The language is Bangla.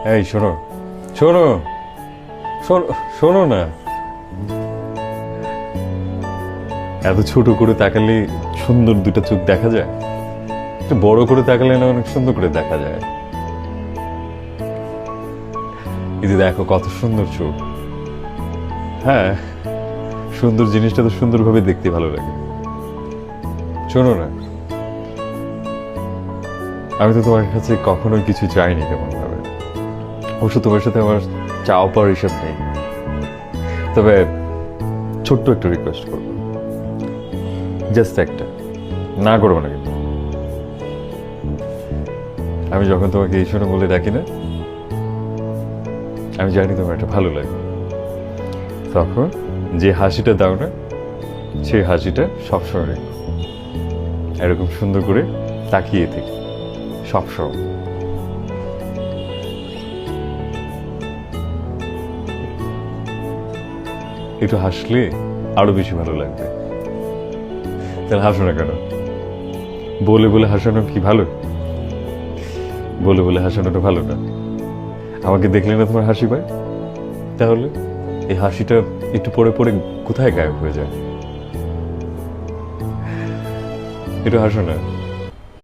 এই শোনো, শোনো, শোনো, শোনো না। এত ছোট করে তাকালে সুন্দর দুটা চোখ দেখা যায়, একটু বড় করে তাকালে না অনেক সুন্দর করে দেখা যায়। এই যে দেখো কত সুন্দর চোখ। হ্যাঁ, সুন্দর জিনিসটা তো সুন্দরভাবে দেখতে ভালো লাগে। শোনো না, আমি তো তোমার কাছে কখনোই কিছু চাইনি তেমন ভাবে, অবশ্য তোমার সাথে আমার চাও পাওয়ার হিসাব নেই। তবে ছোট্ট একটা রিকোয়েস্ট করবো, জাস্ট একটা, না করবো না কিন্তু। আমি যখন তোমাকে এই শোনো বলে ডাকি না, আমি জানি তোমার এটা ভালো লাগে। তখন যে হাসিটা দাও না, সেই হাসিটা সবসময় রেখো, এরকম সুন্দর করে তাকিয়ে থেকে সবসময়। একটু হাসলে আরো বেশি ভালো লাগবে। তাহলে হাসো না কেন? বলে বলে হাসানো কি ভালো? বলে বলে হাসানোটা ভালো না। আমাকে দেখলে না তোমার হাসি পায়? তাহলে এই হাসিটা একটু পরে পরে কোথায় গায়েব হয়ে যায়? একটু হাসো না।